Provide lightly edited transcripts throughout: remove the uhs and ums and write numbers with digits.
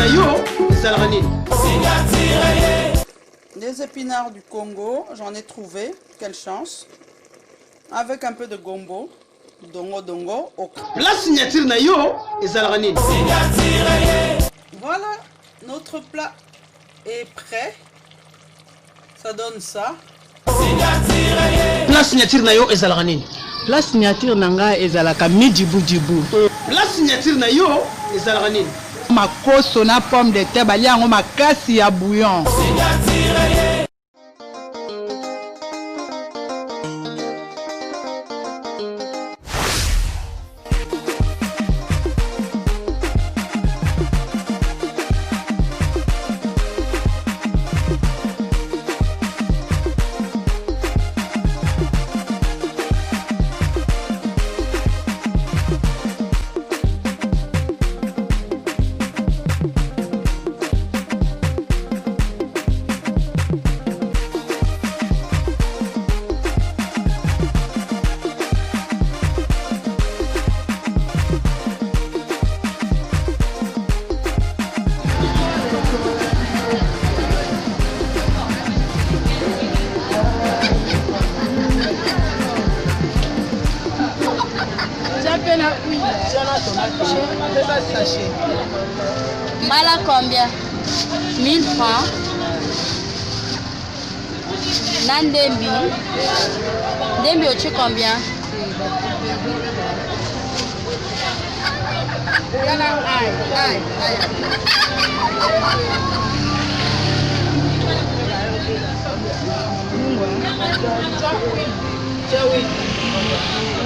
na yo ezalaka nini? Des épinards du Congo, j'en ai trouvé, quelle chance. Avec un peu de gombo, dongo, ok. La signature na yo ezalaka nini? Voilà, notre plat est prêt. Ça donne ça. La signature na yo ezalaka nini? La signature nanga ezalaka mijibu. La signature na yo ezalaka nini? Makoso na pomme de terre baliango makasi ya bouillon. Mala combien? 1000 francs. Nandembi. Dembi au combien?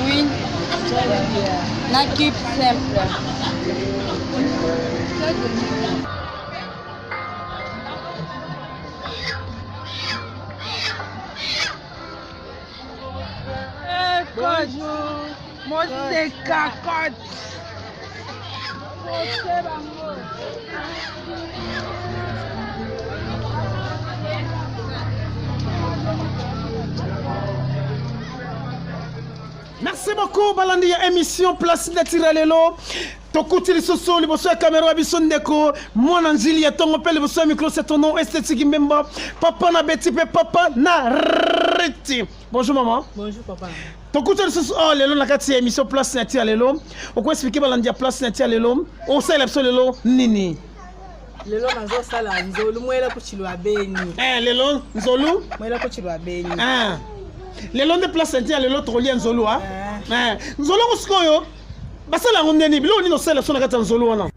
Oui. Na cube simple. Bonjour, moi c'est cacotte. Merci beaucoup balandi ya émission Place Natira lelo. Tokuti lisoso liboso ya caméra biso ndeko mwana nzili ya tongo pe liboso ya micro c'est ton nom esthétique memba papa na beti pe papa na reti. Bonjour maman. Bonjour papa. Tokuti lisoso oh lelo na kati ya émission Place Natira lelo. Oko expliquer balandi ya Place Natira lelo. On sait l'abso lelo nini. Lelo nazo sala nzolu mwela kuchilwa beni. Lelo nzolu mwela kuchilwa beni. Lelo de Place Natira lelo tolia nzolu ha. Nzolu ngoskoyo. Basala ngondeni bilo ni no sala sona kata nzolu wana.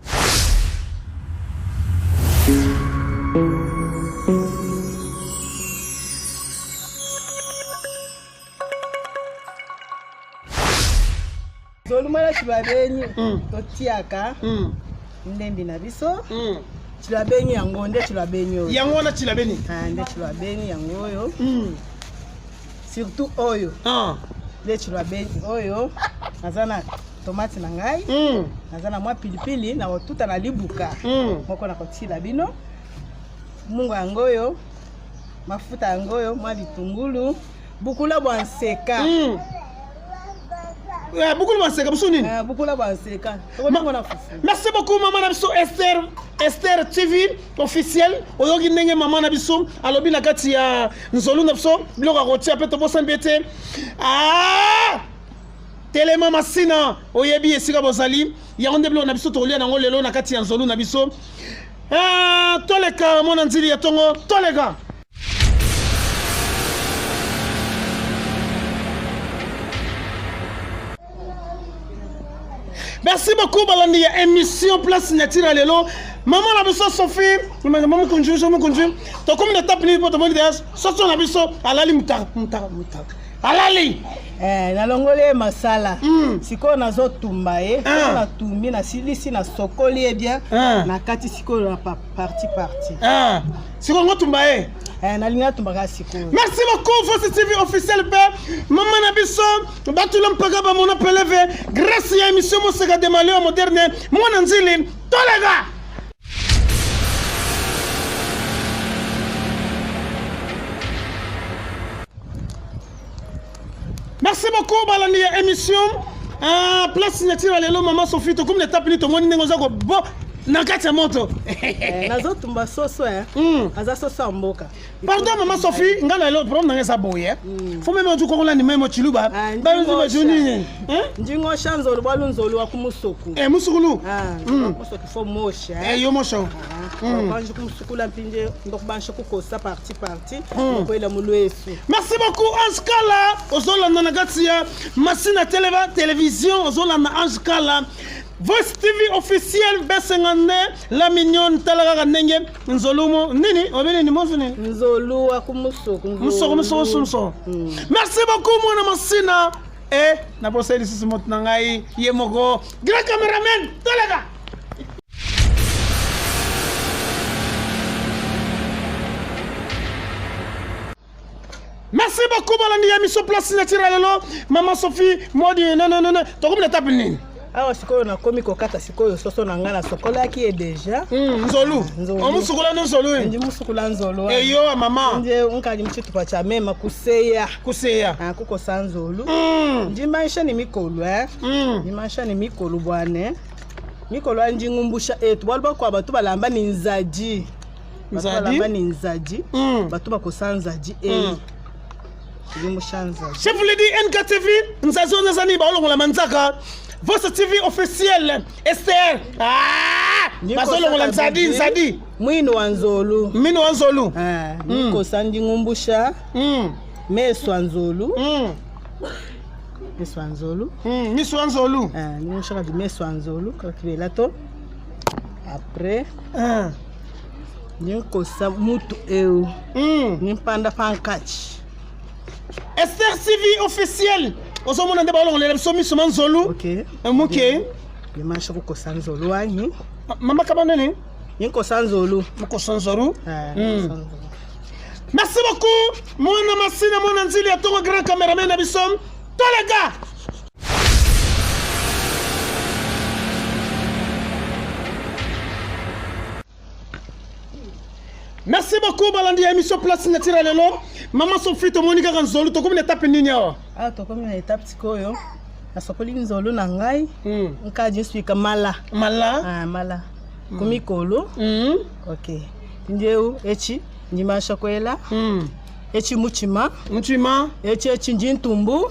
Nzolu mwela chibabeni totiaka ndembi na biso chilabeni yango nde chilabeni oyo. Yango na chilabeni. Nde chilabeni yango oyo. Surtout oyo. Nde chilabeni oyo. Nazana tomate na ngai. Nazana mwa pilipili na otuta na libuka. Moko na kotila bino. Mungu yango oyo. Mafuta yango oyo, mwa bitungulu, bukula bwa nseka. Beaucoup de gens qui sont beaucoup de merci beaucoup maman Nabiso Esther TV officiel oyogi ndenge maman Nabiso alobi na kati ya nzolu Nabiso biloko rotia pe to bosan bete tele mama sina oyebi esika bozali ya onde biloko Nabiso to lia nango lelo na kati ya nzolu Nabiso toleka mona nzili ya tongo toleka. Merci beaucoup balandi ya émission Place Natira lelo. Maman la biso Sophie, maman kunju to comme de tape ni poto moni des soso na biso alali muta. Alali. Na longole masala. Siko nazo tumba na tumbi na silisi na sokoli bien na kati siko na parti. Siko ngo tumba nalinga tumbaka siko. Merci beaucoup Voice TV officiel père. Maman na biso batulam paga ba mona peleve grâce à émission Moseka de Malio moderne mwana nzili tolega. Merci beaucoup balandi ya émission Place Natira lelo maman Sophie to comme l'étape ni to moni nengo zako bo na kati ya moto nazotumba soso aza soso ya mboka. Pardon maman Sophie, ngala lelo problème na ngesa boye. Faut même tu ko la ni même chiluba. Ba nzo juni. Njingo shanzolo bwa lunzolo wa kumusoku. Musukulu. Musoku fo mosha. Yo mosha. Banji kumusukula mpinje ndok banshi kukosa parti. Ngokwela mulwesu. Merci beaucoup Anskala. Ozolanda na kati ya Masina télévision ozolanda Anskala. Voice TV officiel B52 la mignonne talaga nenge nzolumo nini obele ni mozo nini nzolu akumusoko muso merci beaucoup mwana Masina na procédure sisi mot nangai yemoko grand cameraman talaga. Merci beaucoup balandi ya mission place naturelle maman Sophie modi non to comme l'étape nini. Awa sikoyo na komi kokata sikoyo soso na ngana sokola ki e deja. Nzolu. Omusukula nzolu. Ndi musukula nzolu. Eyo mama. Nje unkaji mchitu pa cha mema kuseya. Kuko sanzolu. Ndi maisha ni mikolu Ndi maisha ni mikolu bwane. Mikolu anji ngumbusha etu balba kwa batu balamba ni nzaji. Balamba ni nzaji. Batu bako sanzaji Chef Lady NKTV, nzazo nazani ba olongola manzaka. Voice TV officiel STR. Bazolongola nzadi. Mwino wanzolu. Niko sandi ngumbusha. Meso wanzolu. Meso wanzolu. Ngumbusha kadi meso wanzolu kakibela to. Après niko sa mutu nimpanda fankachi. STR TV officiel. Osomona nde balongo le somi somanzolu. OK. Muke. Le mancha ko sanzolu ani. Mama kabane ni? Yinko sanzolu. Mko sanzolu. Merci beaucoup. Mwana Masina mwana nzili ya tongo grand cameraman na bisom. Tolega. Merci beaucoup balandi ya émission place naturelle lelo. Maman Sophie to monika kanzolu to comme l'étape nini awa? To comme l'étape tikoyo. Na sokoli nzolu na ngai. Nka jinsuika mala. Mala. Kumikolo. OK. Ndeu echi njima shakwela. Echi muchima. Echi njintumbu.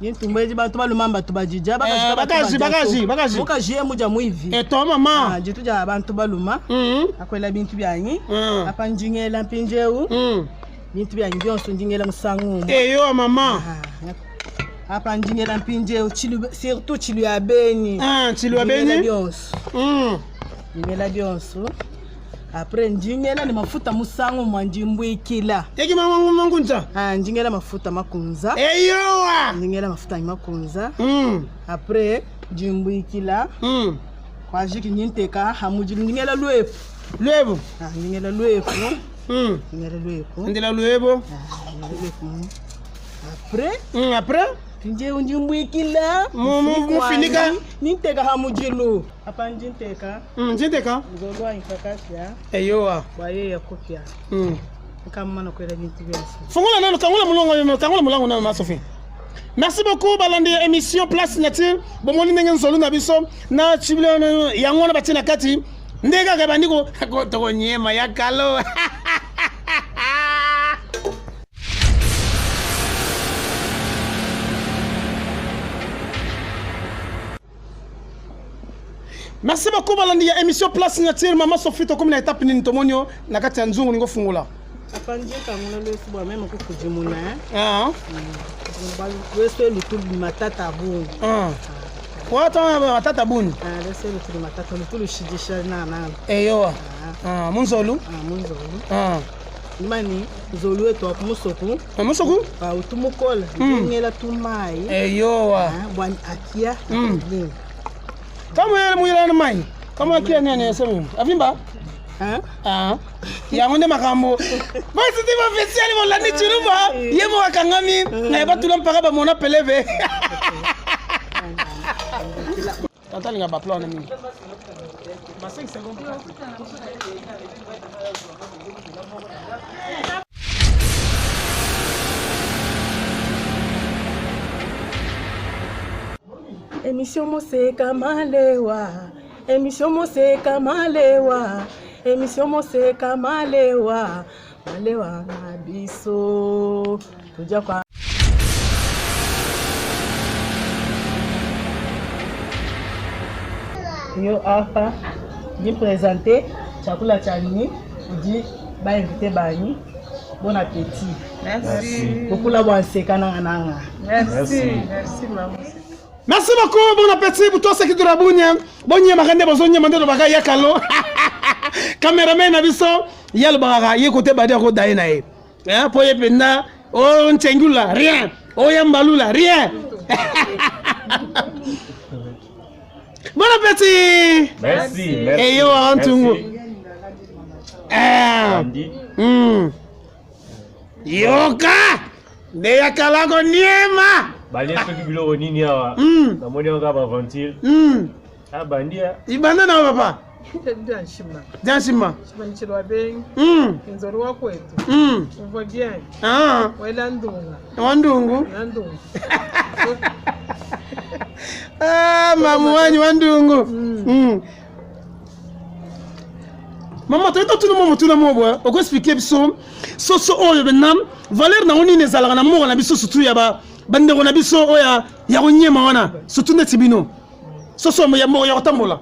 Njintumbu eji bantu balumamba tubajija bakaji. Mukaji muja muivi. Eto mama. Jitu ja bantu baluma. Akwela bintu byanyi. Apa njingela mpinjeu. Bintu byanyi byonso njingela musangu. Eyo mama. Apa njingela mpinjeu surtout chilu ya beni. Chilu ya beni. Njingela byonso. Après njingela ni mafuta musangu mwanjimbwikila. Eki mama mangunza. Njingela mafuta makunza. Eyo. Njingela mafuta makunza. Après jimbwikila. Kwa jiki nyinteka hamuji njingela lwepu. Njingela lwepu. Ndela lwebo. Après Nje unjimbwikila. Mufinika. Ninteka hamujilo. Apa njinteka. Njinteka. Ngolwa inkakasha. Eyoa. Baye ya kopia. Kama na kwela bintu byose. Fungula nalo kangula mulango na Sophie. Merci beaucoup balandi émission place nature. Bomoni ndenge nzolu na biso na chibile yango na batina kati. Ndega ka bandiko to nyema ya kalo. Merci beaucoup balandi ya émission place nature maman Sophie to comme na étape nini tomonyo na kati ya nzungu ningo fungula. Apanje kamuna lo sibo même ko kujimuna. Wese lutulu matata bungu. Wata matata bungu. Wese lutulu matata lutulu shijisha na. Eyo. Munzolu. Munzolu. Mani zolu eto amusoko. Amusoko? Ba utumukola. Ngela tumai. Eyo. Bwan akia. Kama yale mwira na mai. Kama akia nani yasema? Avimba? Ya ngonde makambo. Basi ti officiel mo la ni chiruba. Yemo wakangami na batula mpaka ba mona peleve. Tata linga ba plan na mimi. Ba 5 secondes. Émission Moseka Malewa. Émission Moseka Malewa. Émission Moseka Malewa. Malewa na biso. Tuja kwa. Yo hapa ni présenter chakula cha nini uji ba invité bani. Bon appétit. Merci. Beaucoup la bonne séquence nanga. Merci. Merci maman. Merci beaucoup, bon appétit pour toi ceux qui te rabounya. Bonye makande bozonya mande baka yakalo. Cameraman na biso yal baka yekote badia ko dai na e. Hein pour yependa o ntengula rien. O yambalula rien. Bon appétit. Merci. Et yo antungu. Yoka de yakalago niema. Balia soki bilo nini awa. Na moni nga ba aventure. Ah bandia. Ibanda na papa. Danshima. Danshima. Chimanichilwa bengi. Nzoro wako wetu. Uva bien. Ah. Wela ndunga. Wandungu. Ndungu. Ah, mamuani wandungu. Maman, tu es tout le monde, tout le monde. On peut expliquer biso. Soso oyo benam. Valeur na oni nezala na mo na biso surtout ya ba. Bande na biso oya ya onyema wana. Surtout netibino. Soso mo ya mo ya otambola.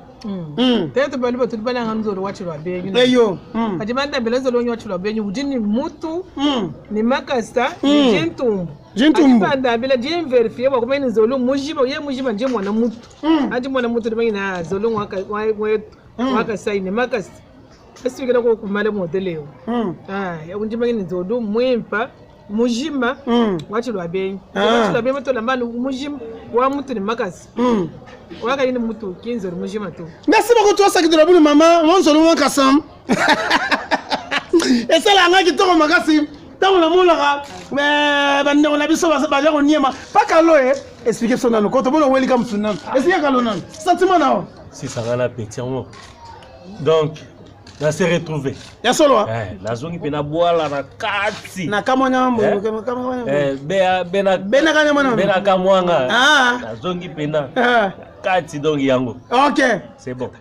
Tete bali ba tulibana nganzoro wachirwa bengi. Eyo. Kajimanda belezo lo wachirwa bengi udini mutu. Ni makasta, ni jentumbu. Jentumbu. Ajibanda bele jem verifie ba kumeni zolo mujiba ye mujiba nje mwana mutu. Aji mwana mutu de bangina zolo waka sai ni makasta. Esi kira ko kumale modeleo. Ya unje bangina zolo mwempa mujima wachirwa bengi. Wachirwa bengi to lambano mujima wa mutu ni makasta. Waka yini mutu kinzo mujima to. Merci beaucoup toi ça qui te la boule maman, on se loin kasam. Et ça la ngaki to makasi. Tant la mola mais bande on a biso ba ja onyema. Pas kalo expliquer son nan ko to bono welcome sunan. Expliquer kalo nan. Sentiment na. Si ça va la petit mo. Donc na se retrouver. Ya solo. La zongi pena boala na kati. Na kamonya mbo bena kanyama. Bena kamwanga. Ah. La zongi pena. Kati donc yango. OK. C'est bon.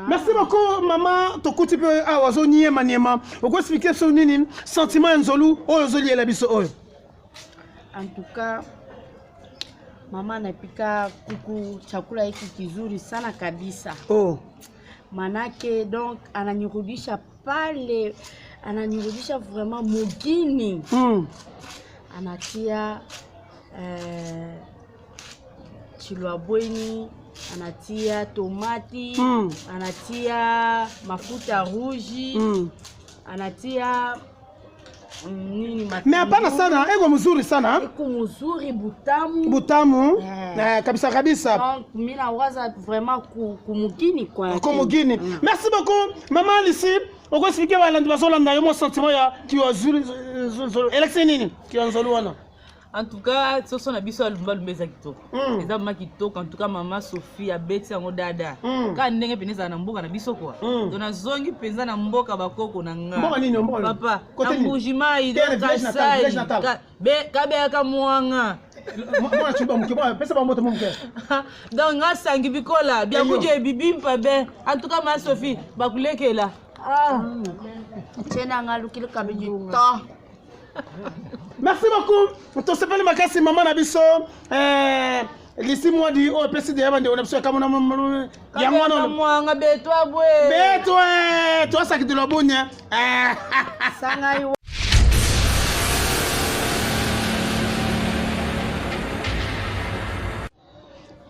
Merci beaucoup maman tokuti pe awazo niema niema. Oko expliquer son nini sentiment nzolu oyo zoli ela biso oyo. En tout cas mama anapika kuku chakula hiki kizuri sana kabisa. Oh. Manake donc ananirudisha pale, ananirudisha vraiment mugini. Anatia chilwabweni, anatia tomati, anatia mafuta rouge, anatia nini matini. Mais hapana sana, ego mzuri sana. Eko mzuri butamu. Butamu. Kabisa kabisa. Donc mimi nawaza vraiment kumugini kwa. Kumugini. Merci beaucoup maman Alice. Oko expliquer wala ndibazolanda yo mo sentiment ya kiozulu election nini? Kiozulu wana. En tout cas, ce sont les alumba lumbeza kitoko. Eza mama kitoko, en tout cas maman Sophie a beti yango dada. Ka ndenge peneza na mboka na biso kwa. Dona zongi penza na mboka bakoko na nga. Mboka nini mboka? Papa, ambujima ido kasai. Kabe aka muanga. Mwana chumba mkibwa, pesa ba moto mumke. Donc nga sangi bikola, bia kuje bibimpa be. En tout cas maman Sophie, bakulekela. Tena ngalukile kabijito. Merci beaucoup. To sepeli makasi maman na biso lisi mwadi o pesi de yabande ona biso kama na mamu ya mwana no mwanga betwa bwe. Betwa to saki de lobunya. Sanga yo.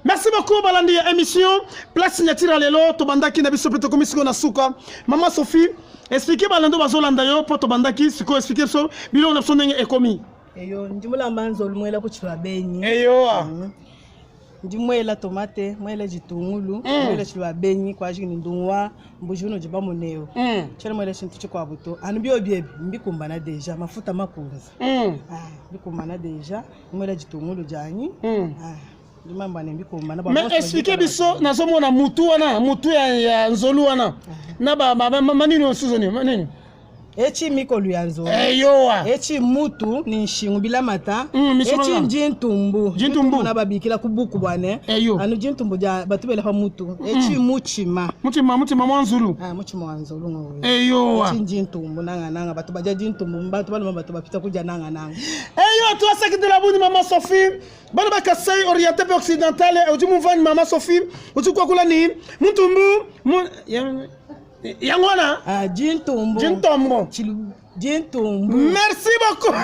Merci beaucoup balandi ya émission Place Signature lelo to bandaki na biso peto komisiko na suka. Maman Sophie expliquez balando bazolanda yo poto bandaki siko expliquer so bilo na so ndenge ekomi. Eyo ndimula manzo lumwela kuchwa benyi. Eyo. Ndimwela tomate, mwela jitungulu, mwela chwa benyi kwa jini ndungwa, mbujuno jiba moneo. Chele mwela chintu chikwa buto. Anubio biebi mbikumbana deja mafuta makunzi. Mbikumbana deja, mwela jitungulu jani. Mais expliquez biso nazomona mutu wana mutu ya nzolu wana na ba manini osuzoni manini Echi miko luyanzo. Eyoa. Echi mutu ni nshingu bila mata. Misumanga. Echi njintumbu. Jintumbu. Na babikila kubuku bwane. Eyo. Anu jintumbu ja batubele pa mutu. Echi muchima. Muchima mwanzulu. Muchima wanzulu ngo. Eyoa. Echi njintumbu nanga batu baja jintumbu batu bapita kuja nanga. Eyo toi ça qui de la bonne maman Sophie. Bana ba kasai orienté pe occidental et du mouvement maman Sophie. Utu kwa kula ni mutumbu. Yangwana. Jintumbu. Jintumbu. Merci beaucoup.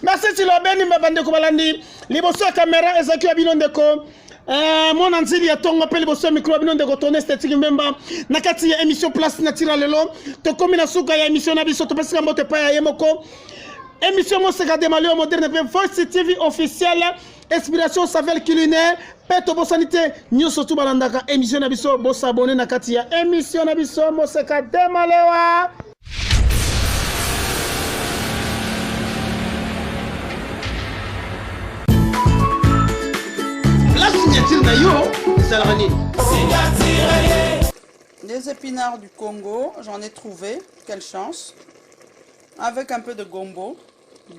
Merci Chilobeni mbande kubalandi. Liboso caméra ezaki abino ndeko. Mon anzili ya tongo pe liboso micro abino ndeko tourner esthétique mbemba. Nakati ya émission place naturelle lelo. To komi na suka ya émission na biso to pesika mbote pa ya yemoko. Émission Moseka de Malio moderne pe Voice TV officielle. Inspiration Savel culinaire. Peto bosanité nyoso tu balandaka émission na biso bo s'abonner na kati ya émission na biso Moseka de Malewa. La signature na yo Zalrani. Des épinards du Congo, j'en ai trouvé, quelle chance. Avec un peu de gombo,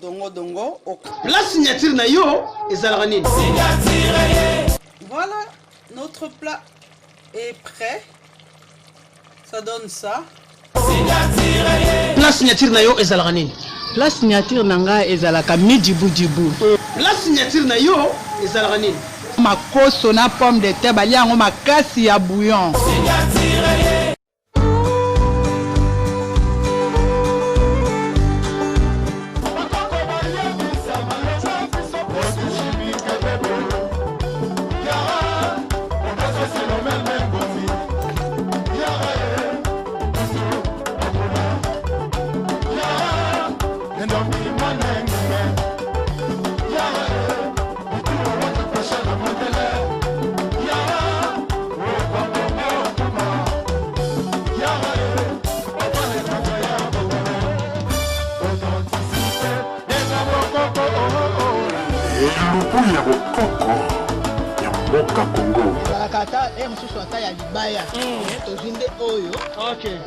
dongo, ok. La signature na yo Zalrani. Voilà, notre plat est prêt. Ça donne ça. La signature na yo Zalrani. La signature nanga ezalaka mijibu. La signature na yo Zalrani. Makoso na pomme de terre baliango makasi ya bouillon. ya bokoko ya mboka Congo. Kata mususu ata ya libaya. Tozinde oyo. Okay.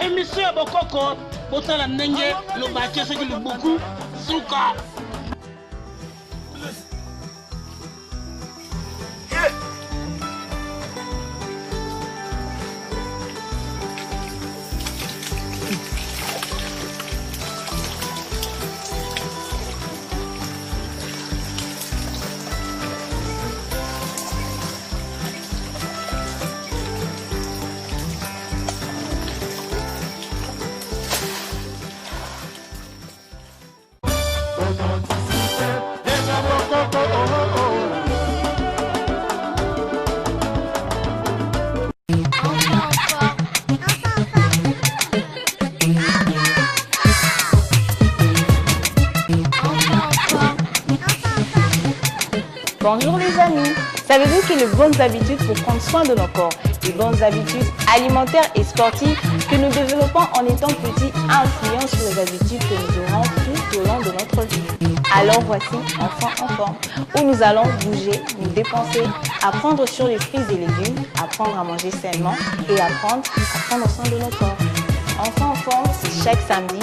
Émission ya bokoko botala ndenge lobaki soki lubuku suka. Bonjour les amis, savez-vous que les bonnes habitudes pour prendre soin de nos corps, les bonnes habitudes alimentaires et sportives que nous développons en étant petits influencent sur les habitudes que nous aurons tout au long de notre vie. Alors voici Enfants en forme, où nous allons bouger, nous dépenser, apprendre sur les fruits et légumes, apprendre à manger sainement et apprendre à prendre soin de nos corps. Enfants en forme, c'est chaque samedi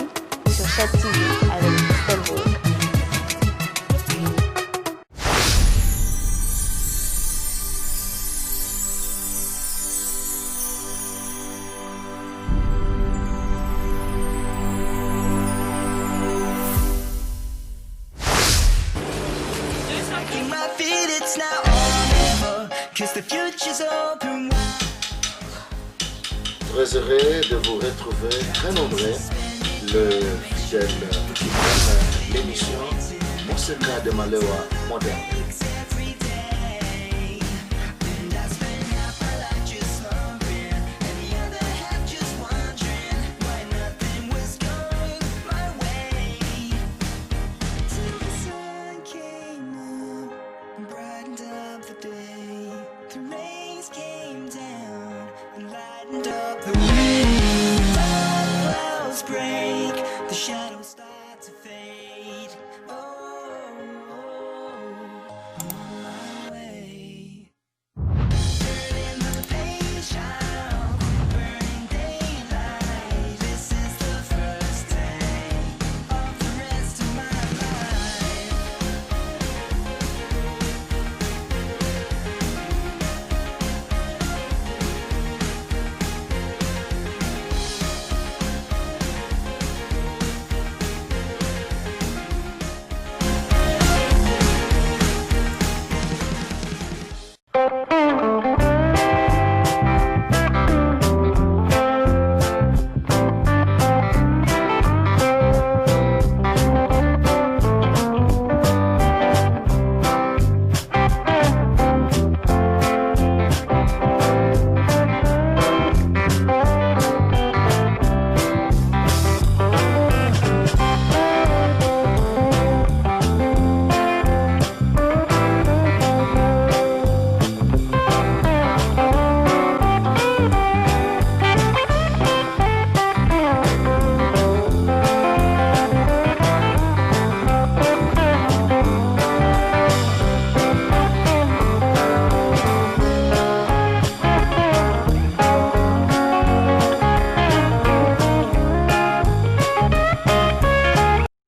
sur chaque TV avec Christelle Bourg. Très heureux de vous retrouver très nombreux, le fidèle petit frère, l'émission Moseka de Malewa moderne.